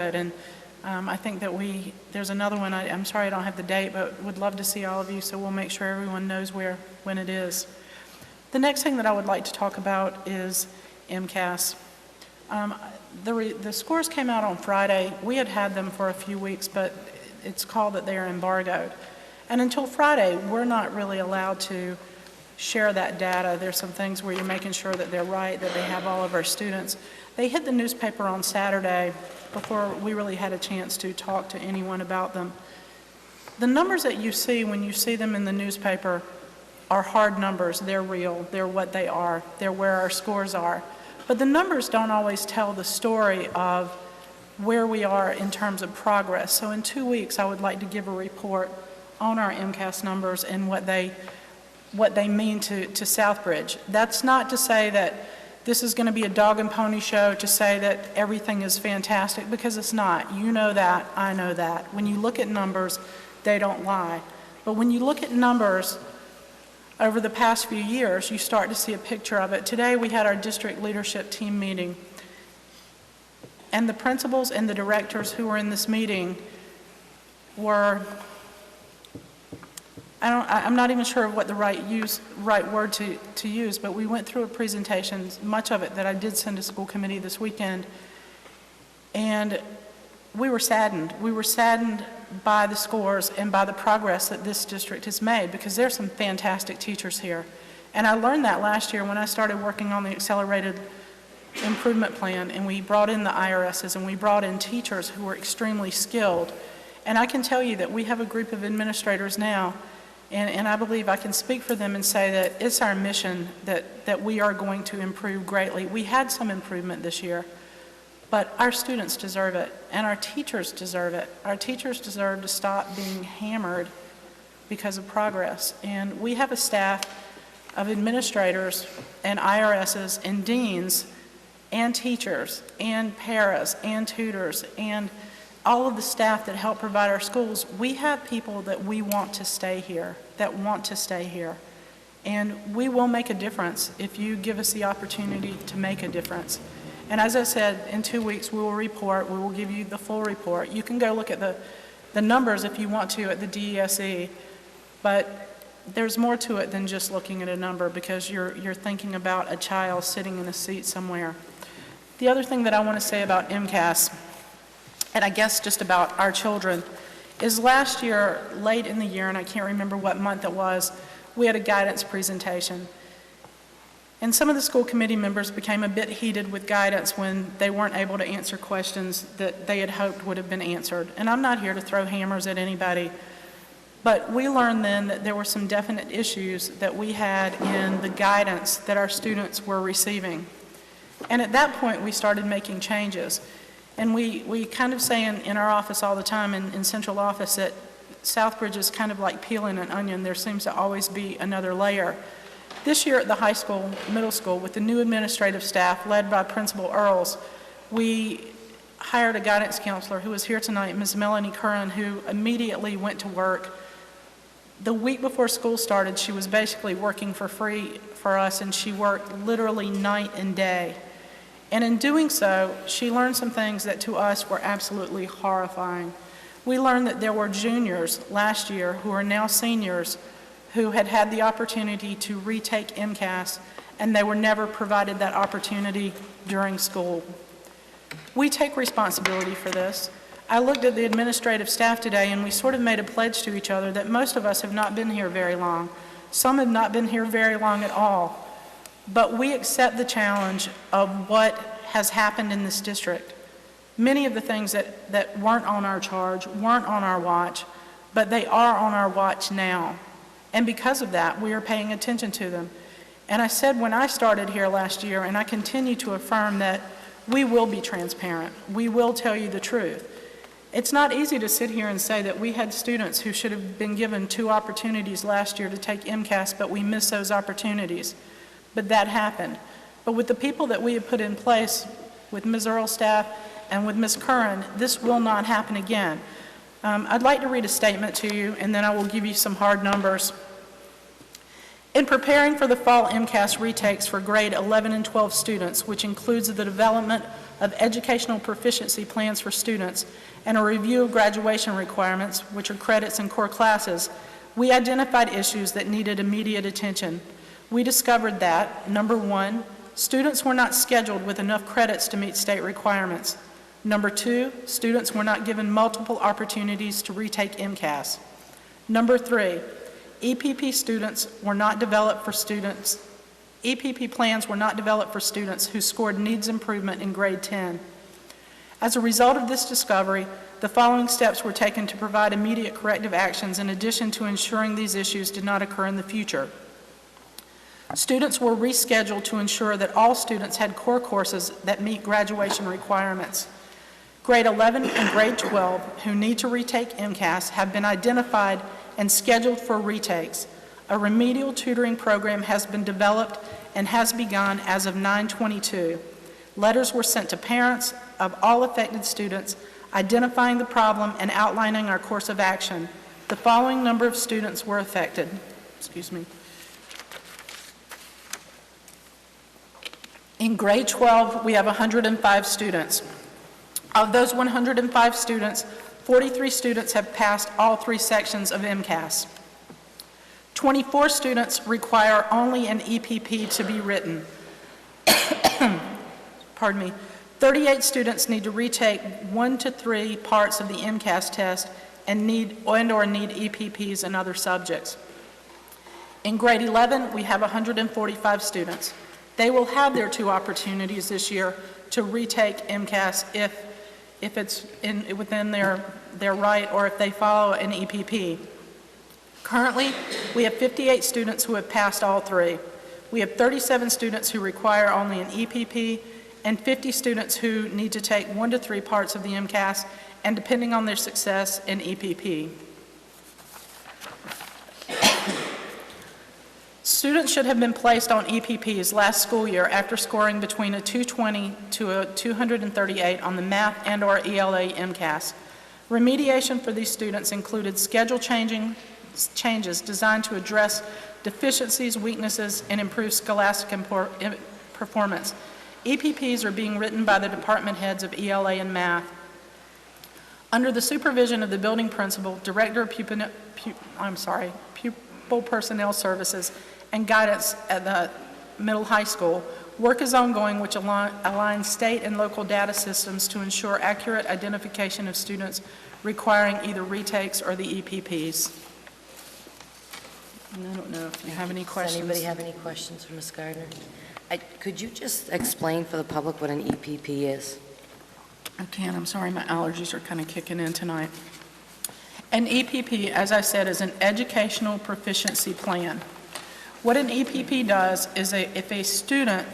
And I think that there's another one, I'm sorry I don't have the date, but would love to see all of you, so we'll make sure everyone knows when it is. The next thing that I would like to talk about is MCAS. The scores came out on Friday. We had them for a few weeks, but it's called that they are embargoed. And until Friday, we're not really allowed to share that data. There's some things where you're making sure that they're right, that they have all of our students. They hit the newspaper on Saturday before we really had a chance to talk to anyone about them. The numbers that you see when you see them in the newspaper are hard numbers. They're real. They're what they are. They're where our scores are. But the numbers don't always tell the story of where we are in terms of progress. So in 2 weeks, I would like to give a report on our MCAS numbers and what they mean to Southbridge. That's not to say that this is going to be a dog and pony show to say that everything is fantastic, because it's not. You know that, I know that. When you look at numbers, they don't lie. But when you look at numbers over the past few years, you start to see a picture of it. Today we had our district leadership team meeting, and the principals and the directors who were in this meeting were, I'm not even sure of what the right word to use, but we went through a presentation, much of it that I did send to school committee this weekend, and we were saddened. We were saddened by the scores and by the progress that this district has made, because there's some fantastic teachers here. And I learned that last year when I started working on the accelerated improvement plan, and we brought in the IRSs and we brought in teachers who were extremely skilled. And I can tell you that we have a group of administrators now, and I believe I can speak for them and say that it's our mission that we are going to improve greatly. We had some improvement this year, but our students deserve it, and our teachers deserve it. Our teachers deserve to stop being hammered because of progress. And we have a staff of administrators and IRSs and deans and teachers and paras and tutors and all of the staff that help provide our schools. We have people that we want to stay here, And we will make a difference if you give us the opportunity to make a difference. And as I said, in 2 weeks we will report. We will give you the full report. You can go look at the numbers if you want to at the DESE, but there's more to it than just looking at a number, because you're thinking about a child sitting in a seat somewhere. The other thing that I want to say about MCAS, and I guess just about our children, is last year, late in the year, and I can't remember what month it was, we had a guidance presentation. And some of the school committee members became a bit heated with guidance when they weren't able to answer questions that they had hoped would have been answered. And I'm not here to throw hammers at anybody, but we learned then that there were some definite issues that we had in the guidance that our students were receiving. And at that point, we started making changes. And we kind of say in our office all the time, in central office, that Southbridge is kind of like peeling an onion. There seems to always be another layer. This year at the high school, middle school, with the new administrative staff led by Principal Earls, we hired a guidance counselor who was here tonight, Ms. Melanie Curran, who immediately went to work. The week before school started, she was basically working for free for us, and she worked literally night and day. And in doing so, she learned some things that to us were absolutely horrifying. We learned that there were juniors last year who are now seniors who had had the opportunity to retake MCAS, and they were never provided that opportunity during school. We take responsibility for this. I looked at the administrative staff today, and we sort of made a pledge to each other that most of us have not been here very long. Some have not been here very long at all. But we accept the challenge of what has happened in this district. Many of the things that weren't on our charge, weren't on our watch, but they are on our watch now. And because of that, we are paying attention to them. And I said when I started here last year, and I continue to affirm, that we will be transparent. We will tell you the truth. It's not easy to sit here and say that we had students who should have been given 2 opportunities last year to take MCAS, but we missed those opportunities. But that happened. But with the people that we have put in place, with Ms. Earle's staff and with Ms. Curran, this will not happen again. I'd like to read a statement to you, and then I will give you some hard numbers. In preparing for the fall MCAS retakes for grade 11 and 12 students, which includes the development of educational proficiency plans for students, and a review of graduation requirements, which are credits in core classes, we identified issues that needed immediate attention. We discovered that, number one, students were not scheduled with enough credits to meet state requirements. Number two, students were not given multiple opportunities to retake MCAS. Number three, EPP students were not developed for students. EPP plans were not developed for students who scored needs improvement in grade 10. As a result of this discovery, the following steps were taken to provide immediate corrective actions in addition to ensuring these issues did not occur in the future. Students were rescheduled to ensure that all students had core courses that meet graduation requirements. Grade 11 and grade 12 who need to retake MCAS have been identified and scheduled for retakes. A remedial tutoring program has been developed and has begun as of 9/22. Letters were sent to parents of all affected students identifying the problem and outlining our course of action. The following number of students were affected. In grade 12, we have 105 students. Of those 105 students, 43 students have passed all 3 sections of MCAS. 24 students require only an EPP to be written. Pardon me. 38 students need to retake 1 to 3 parts of the MCAS test and need EPPs in other subjects. In grade 11, we have 145 students. They will have their 2 opportunities this year to retake MCAS if it's within their right or if they follow an EPP. Currently, we have 58 students who have passed all 3. We have 37 students who require only an EPP and 50 students who need to take 1 to 3 parts of the MCAS and, depending on their success, an EPP. Students should have been placed on EPPs last school year after scoring between a 220 to a 238 on the math and/or ELA MCAS. Remediation for these students included schedule changes designed to address deficiencies, weaknesses, and improve scholastic performance. EPPs are being written by the department heads of ELA and math. Under the supervision of the building principal, director of pupil personnel services, and guidance at the middle high school, work is ongoing which aligns state and local data systems to ensure accurate identification of students requiring either retakes or the EPPs. And I don't know if you have any questions. Does anybody have any questions for Ms. Gardner? Could you just explain for the public what an EPP is? I can. I'm sorry, my allergies are kind of kicking in tonight. An EPP, as I said, is an educational proficiency plan. What an EPP does is if a student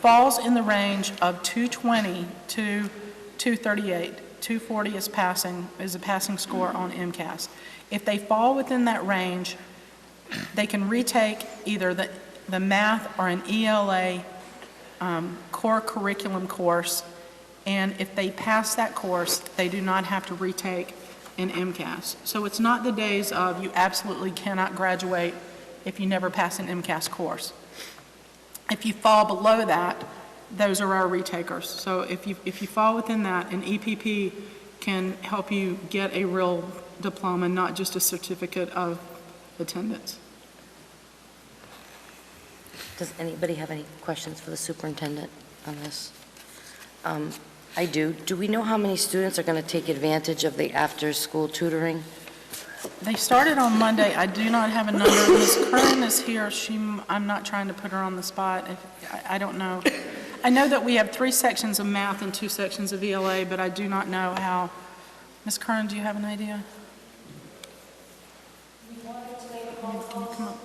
falls in the range of 220 to 238, 240 is a passing score on MCAS. If they fall within that range, they can retake either the math or an ELA core curriculum course, and if they pass that course, they do not have to retake an MCAS. So it's not the days of you absolutely cannot graduate if you never pass an MCAS course. If you fall below that, those are our retakers. So if you fall within that, an EPP can help you get a real diploma, not just a certificate of attendance. Does anybody have any questions for the superintendent on this? I do. Do we know how many students are going to take advantage of the after-school tutoring? They started on Monday. I do not have a number. Ms. Curran is here. I'm not trying to put her on the spot. I don't know. I know that we have 3 sections of math and 2 sections of ELA, but I do not know how. Ms. Curran, do you have an idea? Can you come up?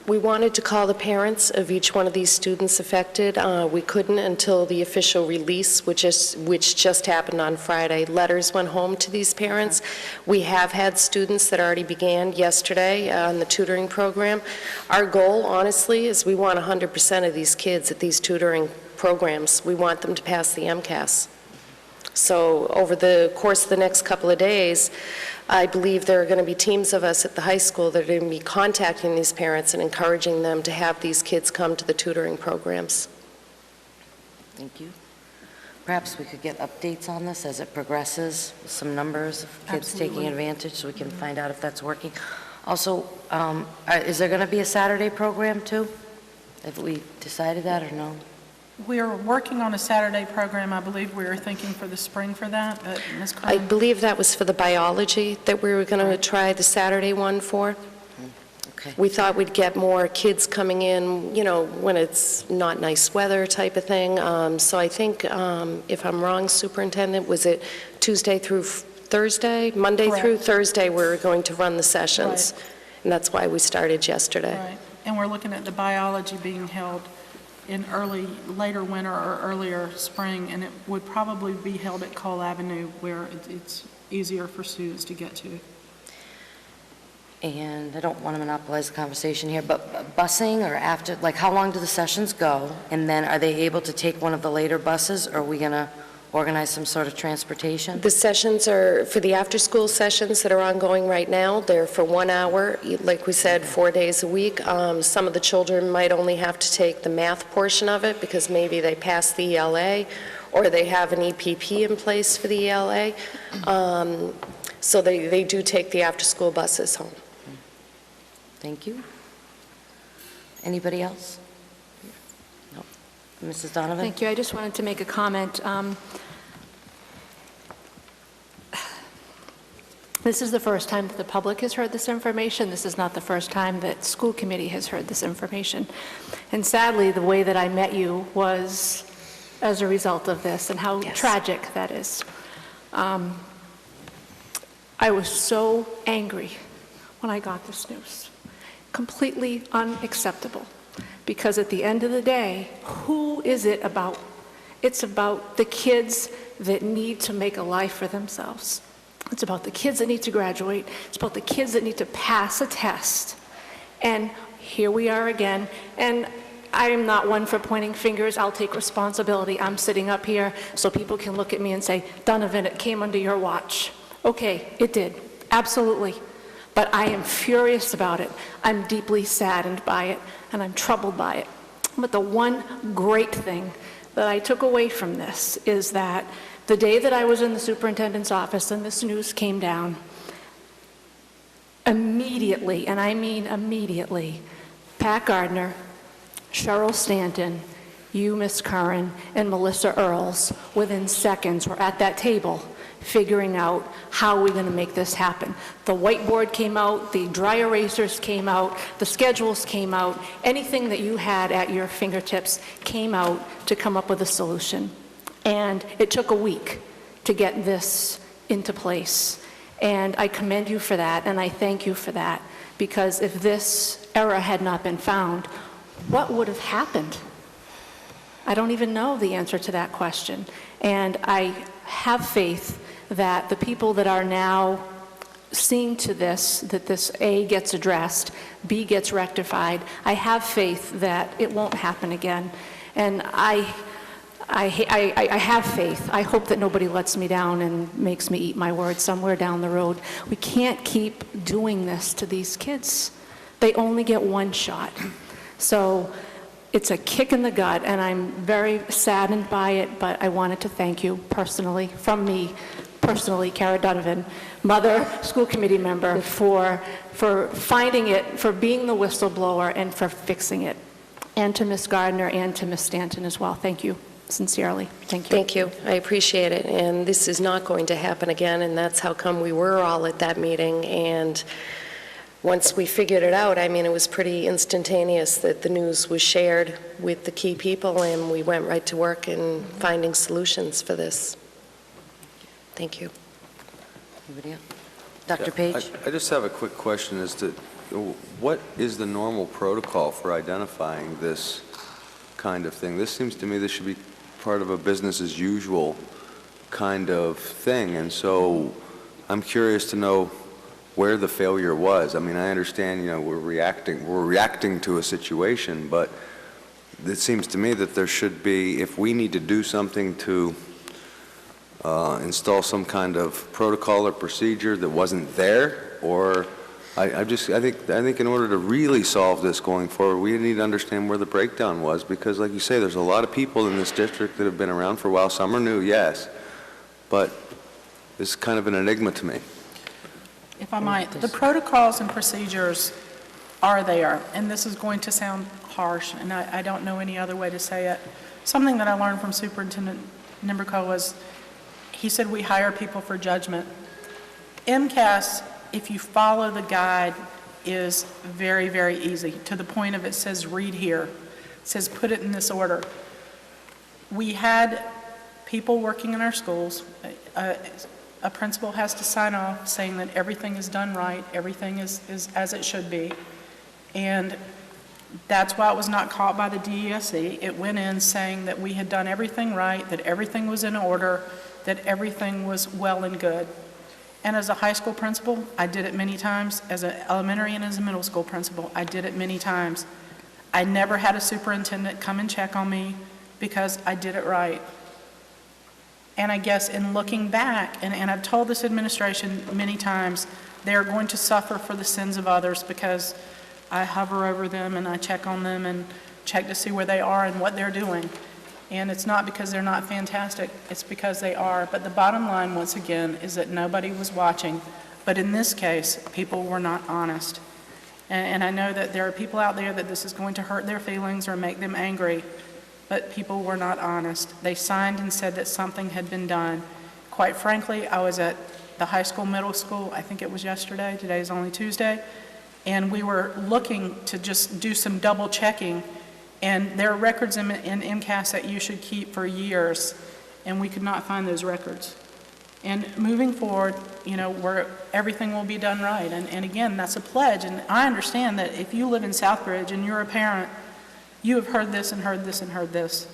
We wanted to call the parents of each one of these students affected. We couldn't until the official release, which just happened on Friday. Letters went home to these parents. We have had students that already began yesterday on the tutoring program. Our goal, honestly, is we want 100% of these kids at these tutoring programs. We want them to pass the MCAS. So over the course of the next couple of days, I believe there are going to be teams of us at the high school that are going to be contacting these parents and encouraging them to have these kids come to the tutoring programs. Thank you. Perhaps we could get updates on this as it progresses, with some numbers of kids Absolutely. taking advantage, so we can find out if that's working. Also, is there going to be a Saturday program too? Have we decided that or no? We are working on a Saturday program. I believe we are thinking for the spring for that, but Ms. I Curran? believe that was for the biology that we were going to try the Saturday one for. Okay. We thought we'd get more kids coming in, you know, when it's not nice weather type of thing. So I think, if I'm wrong, Superintendent, was it Tuesday through Thursday? Monday through Correct. Thursday, we were going to run the sessions. Right. And that's why we started yesterday. Right. And we're looking at the biology being held in later winter or earlier spring, and it would probably be held at Cole Avenue where it's easier for students to get to. And I don't want to monopolize the conversation here, but busing or after, like how long do the sessions go? And then are they able to take one of the later buses, or are we going to organize some sort of transportation? The sessions are, for the after-school sessions that are ongoing right now, they're for 1 hour, like we said, 4 days a week. Some of the children might only have to take the math portion of it because maybe they passed the ELA or they have an EPP in place for the ELA. So they do take the after-school buses home. Thank you. Anybody else? No. Mrs. Donovan? Thank you. I just wanted to make a comment. This is the first time that the public has heard this information. This is not the first time that school committee has heard this information. And sadly, the way that I met you was as a result of this, and how Yes. tragic that is. I was so angry when I got this news. Completely unacceptable. Because at the end of the day, who is it about? It's about the kids that need to make a life for themselves. It's about the kids that need to graduate. It's about the kids that need to pass a test. And here we are again. And I am not one for pointing fingers. I'll take responsibility. I'm sitting up here so people can look at me and say, Donovan, it came under your watch. Okay, it did. Absolutely. But I am furious about it. I'm deeply saddened by it, and I'm troubled by it. But the one great thing that I took away from this is that the day that I was in the superintendent's office and this news came down, immediately, and I mean immediately, Pat Gardner, Cheryl Stanton, you, Ms. Curran, and Melissa Earls, within seconds, were at that table figuring out how we're going to make this happen. The whiteboard came out, the dry erasers came out, the schedules came out, anything that you had at your fingertips came out to come up with a solution. And it took a week to get this into place. And I commend you for that, and I thank you for that, because if this error had not been found, what would have happened? I don't even know the answer to that question. And I have faith that the people that are now seeing to this, that this A gets addressed, B gets rectified, I have faith that it won't happen again. And I have faith. I hope that nobody lets me down and makes me eat my words somewhere down the road. We can't keep doing this to these kids. They only get one shot. So it's a kick in the gut, and I'm very saddened by it, but I wanted to thank you personally, from me, personally, Kara Donovan, mother, school committee member, for finding it, for being the whistleblower, and for fixing it. And to Ms. Gardner and to Ms. Stanton as well. Thank you, sincerely. Thank you. Thank you. I appreciate it. And this is not going to happen again, and that's how come we were all at that meeting. And once we figured it out, I mean, it was pretty instantaneous that the news was shared with the key people, and we went right to work in finding solutions for this. Thank you. Anybody else? Dr. Page? I just have a quick question as to what is the normal protocol for identifying this kind of thing? This seems to me this should be part of a business as usual kind of thing, and so I'm curious to know where the failure was. I mean, I understand, you know, we're reacting to a situation, but it seems to me that there should be, if we need to do something to install some kind of protocol or procedure that wasn't there, or I think in order to really solve this going forward, we need to understand where the breakdown was, because like you say, there's a lot of people in this district that have been around for a while. Some are new, yes, but it's kind of an enigma to me. If I might, the protocols and procedures are there, and this is going to sound harsh, and I don't know any other way to say it. Something that I learned from Superintendent Nimberco was, he said we hire people for judgment. MCAS, if you follow the guide, is very, very easy, to the point of it says read here. It says put it in this order. We had people working in our schools. A principal has to sign off saying that everything is done right, everything is as it should be. And that's why it was not caught by the DESE. It went in saying that we had done everything right, that everything was in order, that everything was well and good. And as a high school principal, I did it many times. As an elementary and as a middle school principal, I did it many times. I never had a superintendent come and check on me because I did it right. And I guess in looking back, and I've told this administration many times, they're going to suffer for the sins of others, because I hover over them and I check on them and check to see where they are and what they're doing. And it's not because they're not fantastic, it's because they are. But the bottom line, once again, is that nobody was watching. But in this case, people were not honest. And I know that there are people out there that this is going to hurt their feelings or make them angry, but people were not honest. They signed and said that something had been done. Quite frankly, I was at the high school, middle school, I think it was yesterday, today is only Tuesday, and we were looking to just do some double checking, and there are records in MCAS that you should keep for years, and we could not find those records. And moving forward, you know, everything will be done right. And again, that's a pledge, and I understand that if you live in Southbridge and you're a parent, you have heard this and heard this and heard this.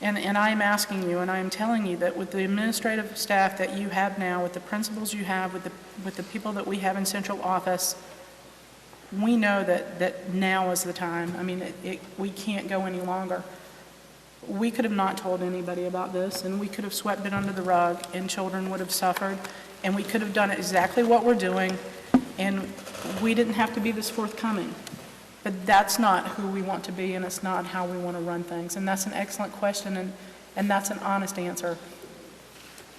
And I am asking you, and I am telling you that with the administrative staff that you have now, with the principals you have, with the people that we have in central office, we know that now is the time. I mean, we can't go any longer. We could have not told anybody about this, and we could have swept it under the rug, and children would have suffered, and we could have done exactly what we're doing, and we didn't have to be this forthcoming. But that's not who we want to be, and it's not how we want to run things. And that's an excellent question, and that's an honest answer.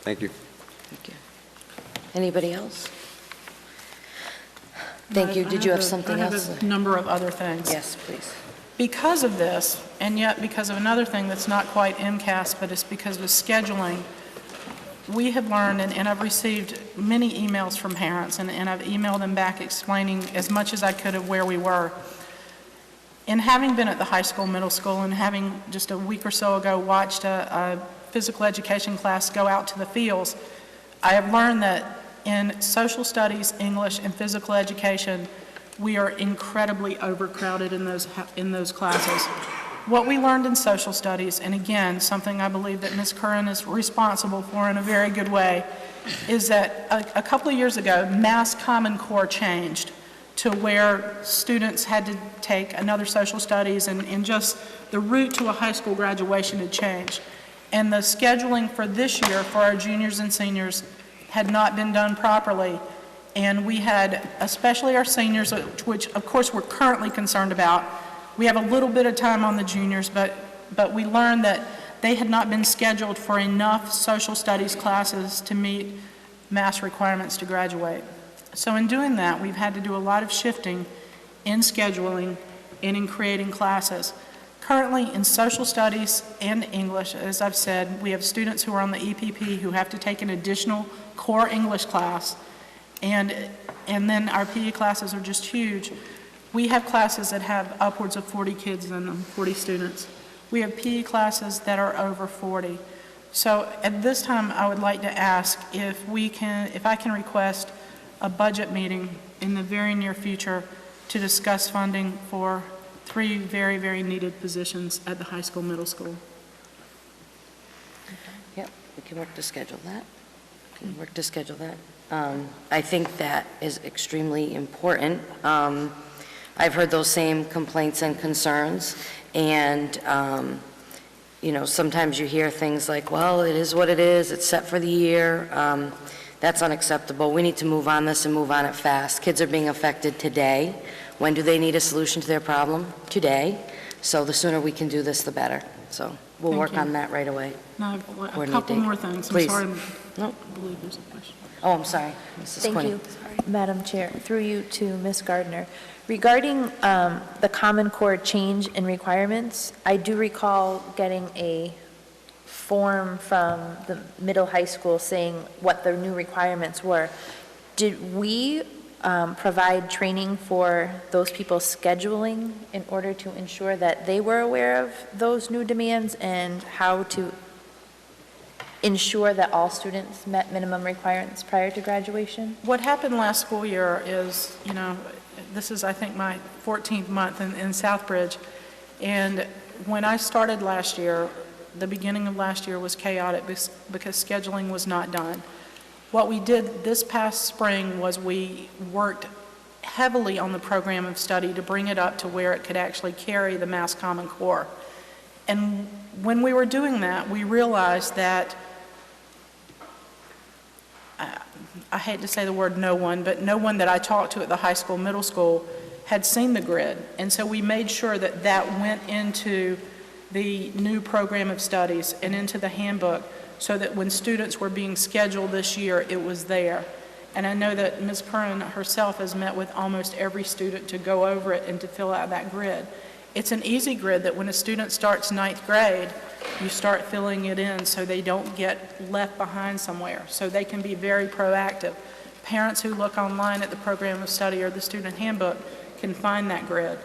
Thank you. Thank you. Anybody else? Thank you. Did you have something else? I have a number of other things. Yes, please. Because of this, and yet because of another thing that's not quite MCAS, but it's because of scheduling, we have learned, and I've received many emails from parents, and I've emailed them back explaining as much as I could of where we were. And having been at the high school, middle school, and having just a week or so ago watched a physical education class go out to the fields, I have learned that in social studies, English, and physical education, we are incredibly overcrowded in those classes. What we learned in social studies, and again, something I believe that Ms. Curran is responsible for in a very good way, is that a couple of years ago, Mass Common Core changed to where students had to take another social studies, and just the route to a high school graduation had changed. And the scheduling for this year for our juniors and seniors had not been done properly. And we had, especially our seniors, which of course we're currently concerned about, we have a little bit of time on the juniors, but we learned that they had not been scheduled for enough social studies classes to meet mass requirements to graduate. So in doing that, we've had to do a lot of shifting in scheduling and in creating classes. Currently, in social studies and English, as I've said, we have students who are on the EPP who have to take an additional core English class, and then our PE classes are just huge. We have classes that have upwards of 40 kids in them, 40 students. We have PE classes that are over 40. So at this time, I would like to ask if I can request a budget meeting in the very near future to discuss funding for 3 very, very needed positions at the high school, middle school. Yep, we can work to schedule that. I think that is extremely important. I've heard those same complaints and concerns, and sometimes you hear things like, well, it is what it is, it's set for the year. That's unacceptable. We need to move on this and move on it fast. Kids are being affected today. When do they need a solution to their problem? Today. So the sooner we can do this, the better. So we'll Thank work you. on that right away. No, a Coordinate couple date. more things. I'm Please. sorry. No. I believe there's a question. Oh, I'm sorry. Mrs. Thank Quinney. you, Madam Chair. Through you to Ms. Gardner. Regarding the Common Core change in requirements, I do recall getting a form from the middle high school saying what the new requirements were. Did we provide training for those people scheduling in order to ensure that they were aware of those new demands and how to ensure that all students met minimum requirements prior to graduation? What happened last school year is, this is, I think, my 14th month in Southbridge, and when I started last year, the beginning of last year was chaotic because scheduling was not done. What we did this past spring was we worked heavily on the program of study to bring it up to where it could actually carry the Mass Common Core. And when we were doing that, we realized that, I hate to say the word no one, but no one that I talked to at the high school, middle school, had seen the grid. And so we made sure that that went into the new program of studies and into the handbook so that when students were being scheduled this year, it was there. And I know that Ms. Curran herself has met with almost every student to go over it and to fill out that grid. It's an easy grid that when a student starts ninth grade, you start filling it in so they don't get left behind somewhere, so they can be very proactive. Parents who look online at the program of study or the student handbook can find that grid,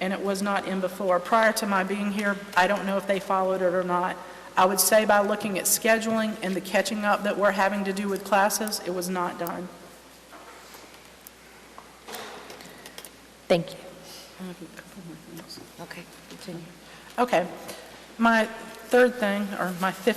and it was not in before. Prior to my being here, I don't know if they followed it or not. I would say by looking at scheduling and the catching up that we're having to do with classes, it was not done. Thank you. I have a couple more things. Okay, continue. Okay. My third thing, or my 15th